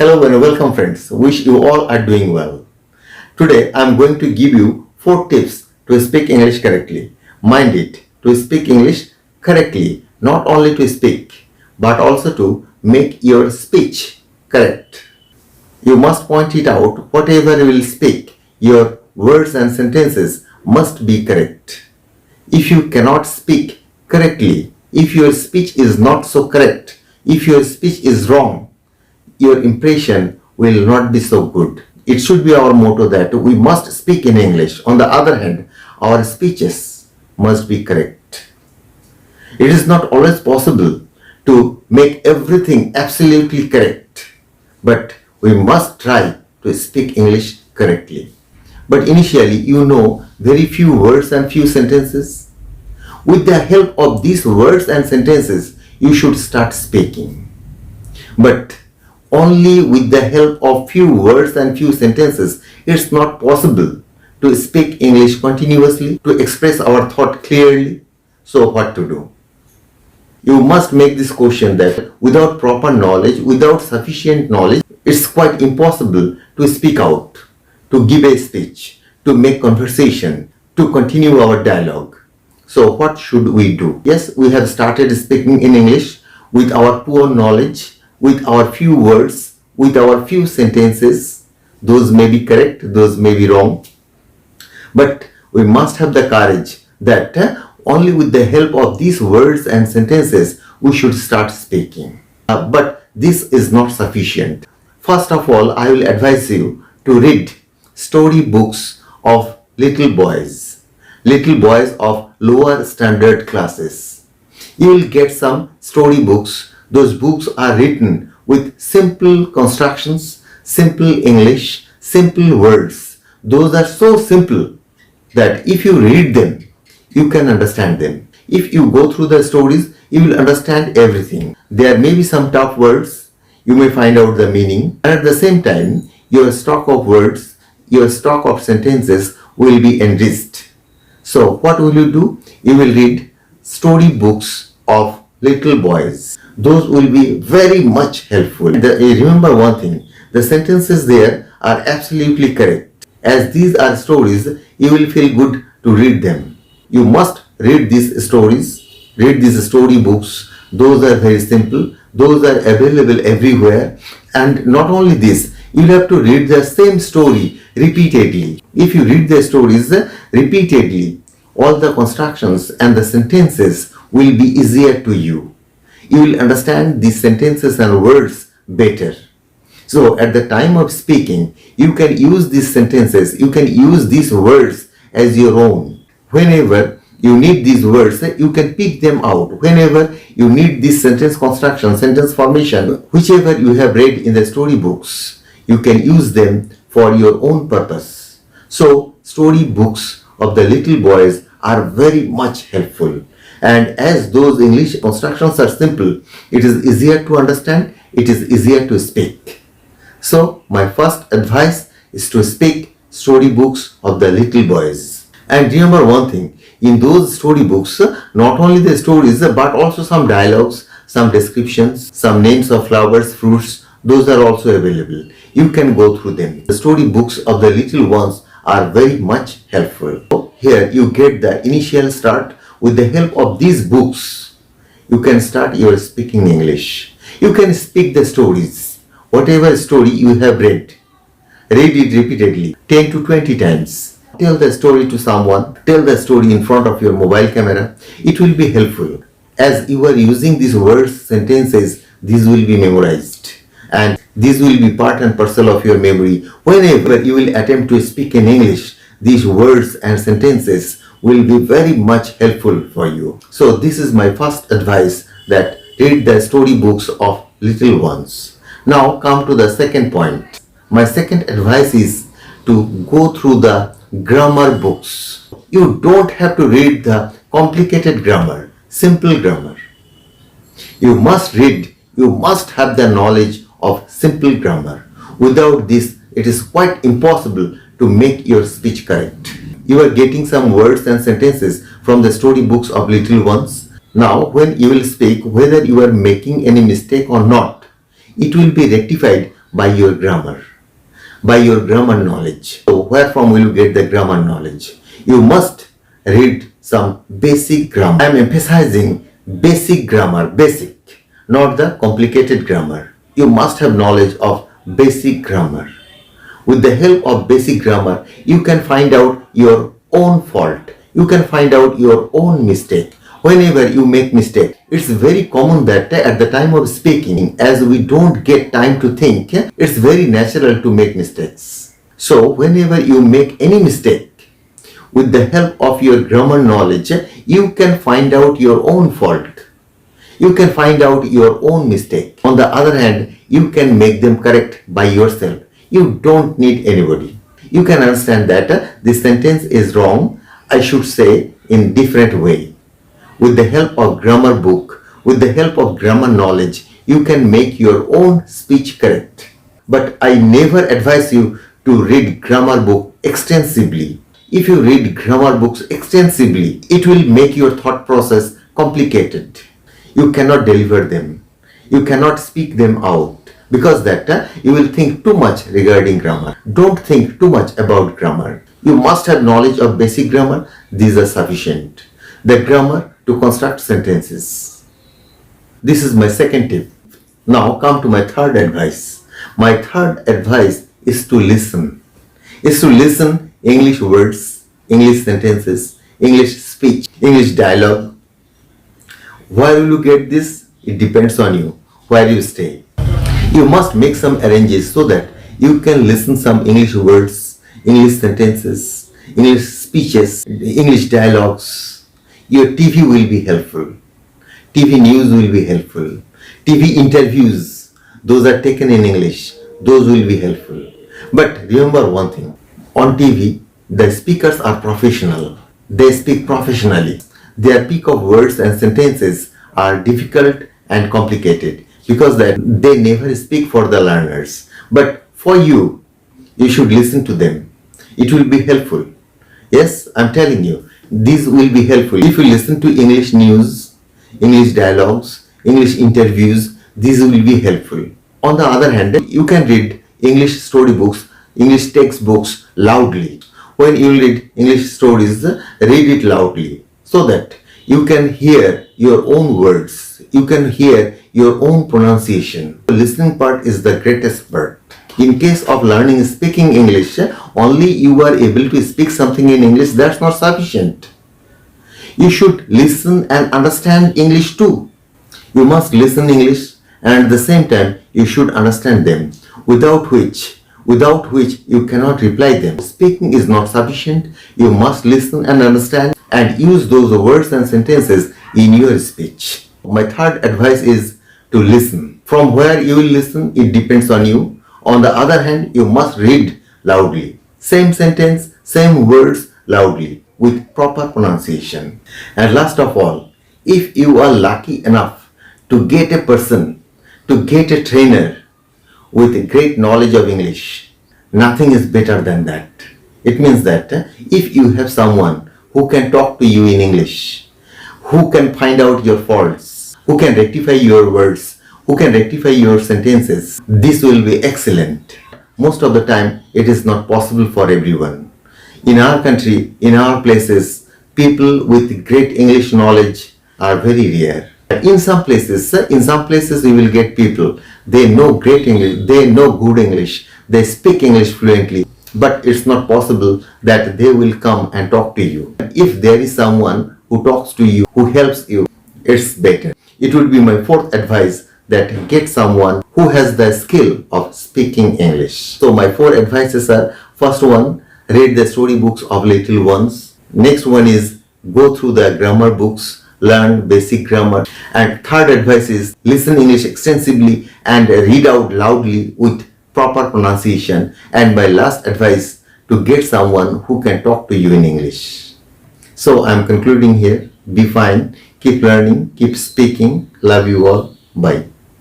Hello and welcome friends. Wish you all are doing well. Today I am going to give you 4 tips to speak English correctly. Mind it, to speak English correctly, not only to speak, but also to make your speech correct. You must point it out, whatever you will speak, your words and sentences must be correct. If you cannot speak correctly, if your speech is not so correct, if your speech is wrong, your impression will not be so good. It should be our motto that we must speak in English. On the other hand, our speeches must be correct. It is not always possible to make everything absolutely correct, but we must try to speak English correctly. But initially, you know very few words and few sentences. With the help of these words and sentences, you should start speaking. But only with the help of few words and few sentences, it's not possible to speak English continuously, to express our thought clearly. So what to do? You must make this question that without proper knowledge, without sufficient knowledge, it's quite impossible to speak out, to give a speech, to make conversation, to continue our dialogue. So what should we do? Yes, we have started speaking in English with our poor knowledge, with our few words, with our few sentences. Those may be correct, those may be wrong. But we must have the courage that only with the help of these words and sentences we should start speaking. But this is not sufficient. First of all, I will advise you to read story books of little boys of lower standard classes. You will get some story books. Those books are written with simple constructions, simple English, simple words. Those are so simple that if you read them, you can understand them. If you go through the stories, you will understand everything. There may be some tough words. You may find out the meaning. And at the same time, your stock of words, your stock of sentences will be enriched. So what will you do? You will read story books of little boys. Those will be very much helpful. Remember one thing, the sentences there are absolutely correct. As these are stories, you will feel good to read them. You must read these stories, read these story books. Those are very simple. Those are available everywhere. And not only this, you will have to read the same story repeatedly. If you read the stories repeatedly, all the constructions and the sentences will be easier to you. You will understand these sentences and words better. So at the time of speaking, you can use these sentences, you can use these words as your own. Whenever you need these words, you can pick them out. Whenever you need this sentence construction, sentence formation, whichever you have read in the story books, you can use them for your own purpose. So story books of the little boys are very much helpful. And as those English constructions are simple, it is easier to understand, it is easier to speak. So my first advice is to speak story books of the little boys. And remember one thing, in those story books, not only the stories, but also some dialogues, some descriptions, some names of flowers, fruits, those are also available. You can go through them. The story books of the little ones are very much helpful. So here you get the initial start. With the help of these books, you can start your speaking English. You can speak the stories. Whatever story you have read it repeatedly, 10 to 20 times. Tell the story to someone. Tell the story in front of your mobile camera. It will be helpful. As you are using these words, sentences, these will be memorized. And these will be part and parcel of your memory. Whenever you will attempt to speak in English, these words and sentences will be very much helpful for you. So this is my first advice, that read the story books of little ones. Now come to the second point. My second advice is to go through the grammar books. You don't have to read the complicated grammar, simple grammar. You must read, you must have the knowledge of simple grammar. Without this, it is quite impossible to make your speech correct. You are getting some words and sentences from the story books of little ones. Now, when you will speak, whether you are making any mistake or not, it will be rectified by your grammar, by your grammar knowledge. So where from will you get the grammar knowledge? You must read some basic grammar. I am emphasizing basic grammar, basic, not the complicated grammar. You must have knowledge of basic grammar. With the help of basic grammar, you can find out your own fault. You can find out your own mistake. Whenever you make mistake, it's very common that at the time of speaking, as we don't get time to think, it's very natural to make mistakes. So whenever you make any mistake, with the help of your grammar knowledge, you can find out your own fault. You can find out your own mistake. On the other hand, you can make them correct by yourself. You don't need anybody. You can understand that this sentence is wrong, I should say in different way. With the help of grammar book, with the help of grammar knowledge, you can make your own speech correct. But I never advise you to read grammar book extensively. If you read grammar books extensively, it will make your thought process complicated. You cannot deliver them. You cannot speak them out. Because that you will think too much regarding grammar. Don't think too much about grammar. You must have knowledge of basic grammar. These are sufficient. The grammar to construct sentences. This is my second tip. Now come to my third advice. My third advice is to listen. Is to listen English words, English sentences, English speech, English dialogue. Where will you get this? It depends on you, where you stay. You must make some arrangements so that you can listen some English words, English sentences, English speeches, English dialogues. Your TV will be helpful. TV news will be helpful. TV interviews, those are taken in English. Those will be helpful. But remember one thing. On TV, the speakers are professional. They speak professionally. Their pick of words and sentences are difficult and complicated because they never speak for the learners. But for you, you should listen to them. It will be helpful. Yes, I'm telling you. These will be helpful. If you listen to English news, English dialogues, English interviews, these will be helpful. On the other hand, you can read English storybooks, English textbooks loudly. When you read English stories, read it loudly so that you can hear your own words. You can hear your own pronunciation. The listening part is the greatest part. In case of learning speaking English, only you are able to speak something in English, that's not sufficient. You should listen and understand English too. You must listen English and at the same time you should understand them, without which you cannot reply them. Speaking is not sufficient. You must listen and understand and use those words and sentences in your speech. My third advice is to listen. From where you will listen, it depends on you. On the other hand, you must read loudly. Same sentence, same words loudly with proper pronunciation. And last of all, if you are lucky enough to get a person, to get a trainer with great knowledge of English, nothing is better than that. It means that if you have someone who can talk to you in English, who can find out your faults, who can rectify your words, who can rectify your sentences, this will be excellent. Most of the time, it is not possible for everyone. In our country, in our places, people with great English knowledge are very rare. In some places you will get people, they know great English, they know good English, they speak English fluently, but it's not possible that they will come and talk to you. If there is someone who talks to you, who helps you, it's better. It would be my fourth advice that get someone who has the skill of speaking English. So my four advices are, first one, read the storybooks of little ones. Next one is go through the grammar books, learn basic grammar. And third advice is listen English extensively and read out loudly with proper pronunciation. And my last advice, to get someone who can talk to you in English. So I'm concluding here. Be fine, keep learning, keep speaking. Love you all. Bye.